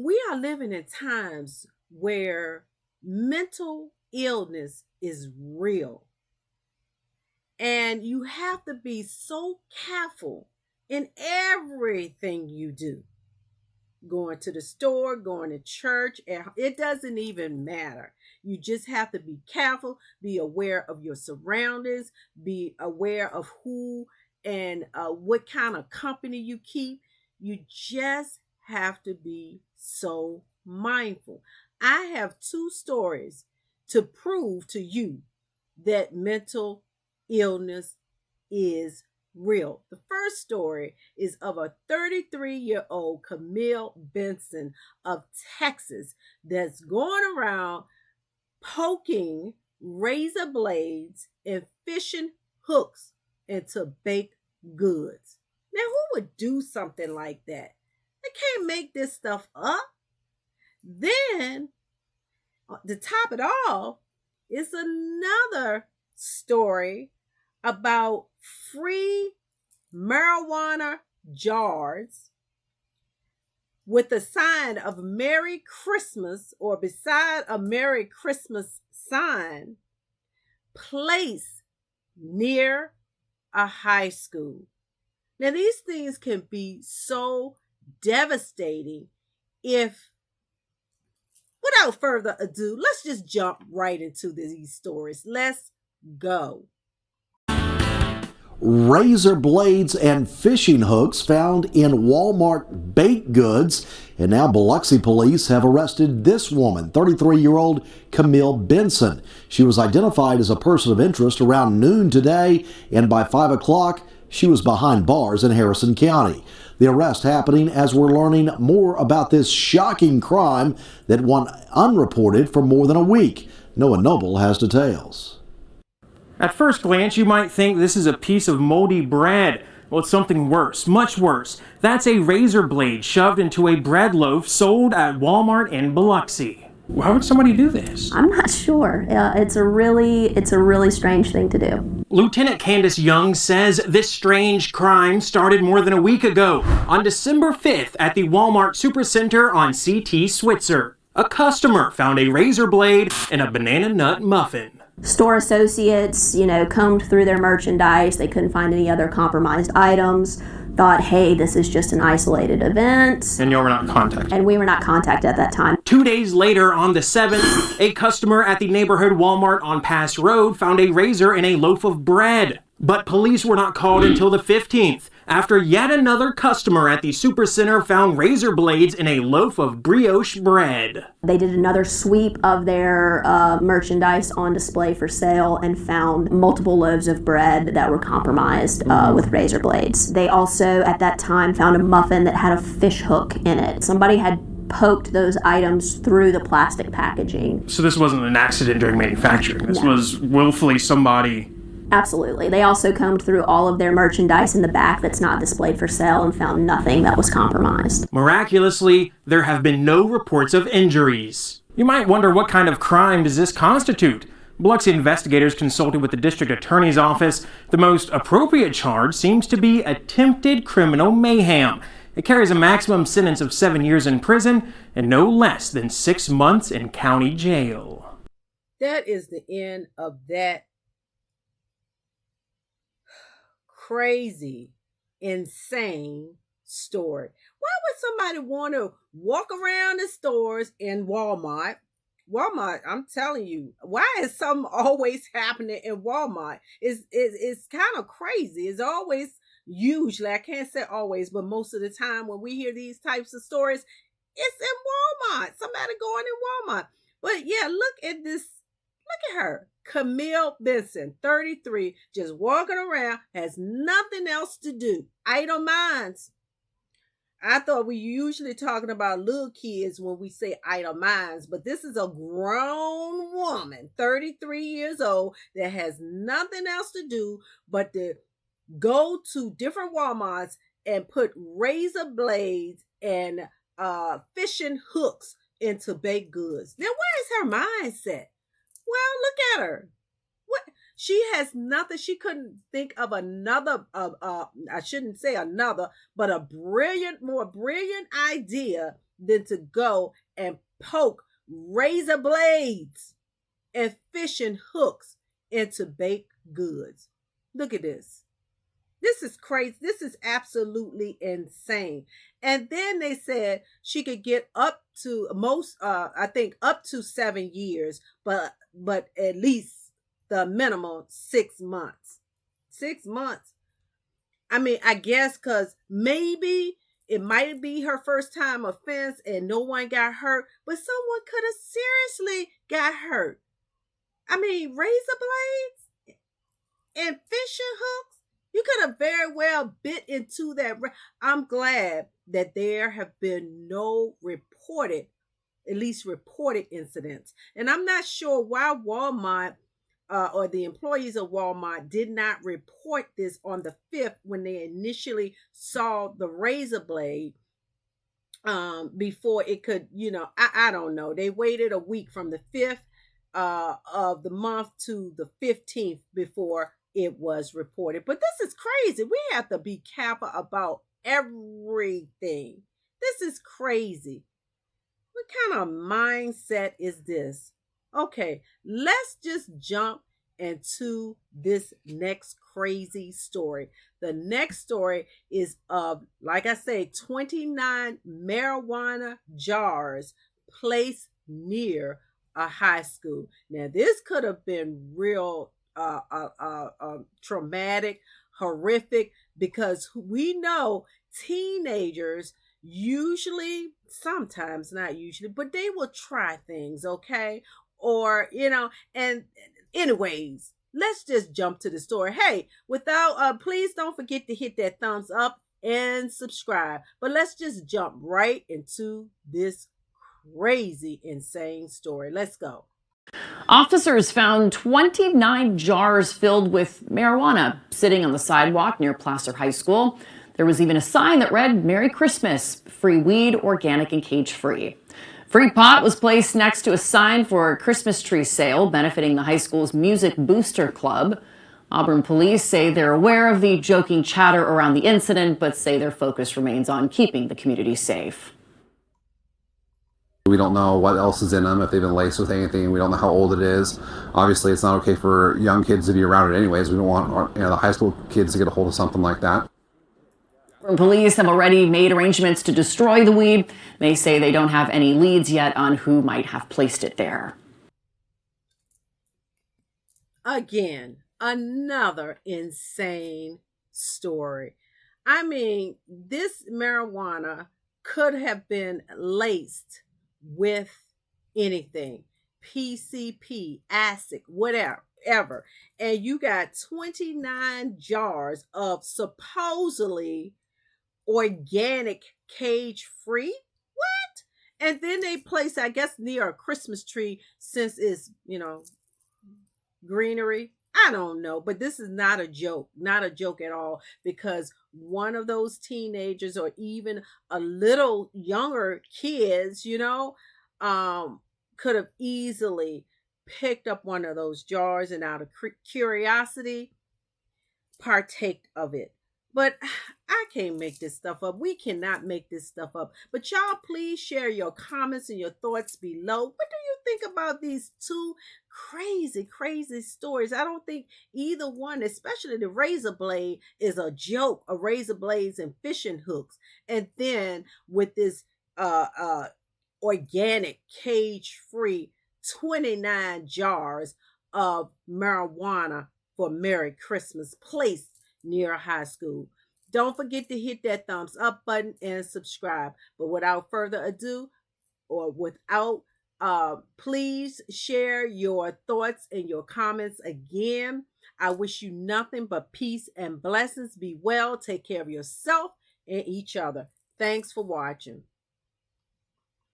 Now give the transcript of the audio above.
We are living in times where mental illness is real. And you have to be so careful in everything you do. Going to the store, going to church, it doesn't even matter. You just have to be careful, be aware of your surroundings, be aware of who and what kind of company you keep. You just have to be so mindful. I have two stories to prove to you that mental illness is real. The first story is of a 33-year-old Camille Benson of Texas that's going around poking razor blades and fishing hooks into baked goods. Now, who would do something like that? They can't make this stuff up. Then, to top it all, is another story about free marijuana jars with a sign of Merry Xmas, or beside a Merry Xmas sign, placed near a high school. Now, these things can be so devastating if, without further ado, let's just jump right into these stories. Let's go. Razor blades and fishing hooks found in Walmart baked goods. And now Biloxi police have arrested this woman, 33-year-old Camille Benson. She was identified as a person of interest around noon today, and by 5 o'clock, she was behind bars in Harrison County. The arrest happening as we're learning more about this shocking crime that went unreported for more than a week. Noah Noble has details. At first glance, you might think this is a piece of moldy bread. Well, it's something worse, much worse. That's a razor blade shoved into a bread loaf sold at Walmart in Biloxi. Why would somebody do this? I'm not sure. It's a really strange thing to do. Lieutenant Candace Young says this strange crime started more than a week ago, on December 5th at the Walmart Supercenter on CT Switzer. A customer found a razor blade and a banana nut muffin. Store associates, combed through their merchandise. They couldn't find any other compromised items. Thought, hey, this is just an isolated event. And you were not contacted. And we were not contacted at that time. 2 days later, on the 7th, a customer at the neighborhood Walmart on Pass Road found a razor in a loaf of bread. But police were not called until the 15th, after yet another customer at the Supercenter found razor blades in a loaf of brioche bread. They did another sweep of their merchandise on display for sale and found multiple loaves of bread that were compromised with razor blades. They also, at that time, found a muffin that had a fish hook in it. Somebody had poked those items through the plastic packaging. So this wasn't an accident during manufacturing. This was willfully somebody... Absolutely. They also combed through all of their merchandise in the back that's not displayed for sale and found nothing that was compromised. Miraculously, there have been no reports of injuries. You might wonder, what kind of crime does this constitute? Biloxi investigators consulted with the district attorney's office. The most appropriate charge seems to be attempted criminal mayhem. It carries a maximum sentence of 7 years in prison and no less than 6 months in county jail. That is the end of that crazy, insane story. Why would somebody want to walk around the stores in Walmart? I'm telling you, why is something always happening in Walmart? It's kind of crazy. It's always, usually, I can't say always, but most of the time when we hear these types of stories, it's in Walmart. Somebody going in Walmart. But yeah, look at this. Look at her. Camille Benson, 33, just walking around, has nothing else to do. Idle minds. I thought we usually talking about little kids when we say idle minds, but this is a grown woman, 33 years old, that has nothing else to do but to go to different Walmarts and put razor blades and fishing hooks into baked goods. Now, where is her mindset? Well, look at her. What? She has nothing. She couldn't think of another, I shouldn't say another, but a more brilliant idea than to go and poke razor blades and fishing hooks into baked goods. Look at this. This is crazy. This is absolutely insane. And then they said she could get up to I think up to 7 years, but at least the minimum 6 months. 6 months. I mean, I guess because maybe it might be her first time offense and no one got hurt, but someone could have seriously got hurt. I mean, razor blades and fishing hooks. You could have very well bit into that. I'm glad that there have been no reported incidents. And I'm not sure why Walmart or the employees of Walmart did not report this on the 5th when they initially saw the razor blade before it could, I don't know. They waited a week from the 5th of the month to the 15th before it was reported. But this is crazy. We have to be careful about everything. This is crazy. What kind of mindset is this? Okay, let's just jump into this next crazy story. The next story is of, like I say, 29 marijuana jars placed near a high school. Now, this could have been real traumatic, horrific, because we know teenagers usually, sometimes not usually, but they will try things, okay? Or, and anyways, let's just jump to the story. Hey, please don't forget to hit that thumbs up and subscribe. But let's just jump right into this crazy, insane story. Let's go. Officers found 29 jars filled with marijuana sitting on the sidewalk near Placer High School. There was even a sign that read, "Merry Christmas, free weed, organic and cage-free." Free pot was placed next to a sign for a Christmas tree sale benefiting the high school's Music Booster Club. Auburn police say they're aware of the joking chatter around the incident, but say their focus remains on keeping the community safe. We don't know what else is in them, if they've been laced with anything. We don't know how old it is. Obviously, it's not okay for young kids to be around it anyways. We don't want the high school kids to get a hold of something like that. Police have already made arrangements to destroy the weed. They say they don't have any leads yet on who might have placed it there. Again, another insane story. I mean, this marijuana could have been laced with anything, PCP, acid, whatever. And you got 29 jars of supposedly organic cage-free. What? And then they place, I guess, near a Christmas tree, since it's, greenery. I don't know, but this is not a joke at all, because one of those teenagers or even a little younger kids, could have easily picked up one of those jars and out of curiosity partake of it. But I can't make this stuff up. We cannot make this stuff up. But y'all, please share your comments and your thoughts below. What do you think about these two crazy stories? I don't think either one, especially the razor blade, is a joke. A razor blades and fishing hooks. And then with this organic, cage-free 29 jars of marijuana for Merry Christmas placed near a high school. Don't forget to hit that thumbs up button and subscribe. But without further ado, please share your thoughts and your comments again. I wish you nothing but peace and blessings. Be well, take care of yourself and each other. Thanks for watching.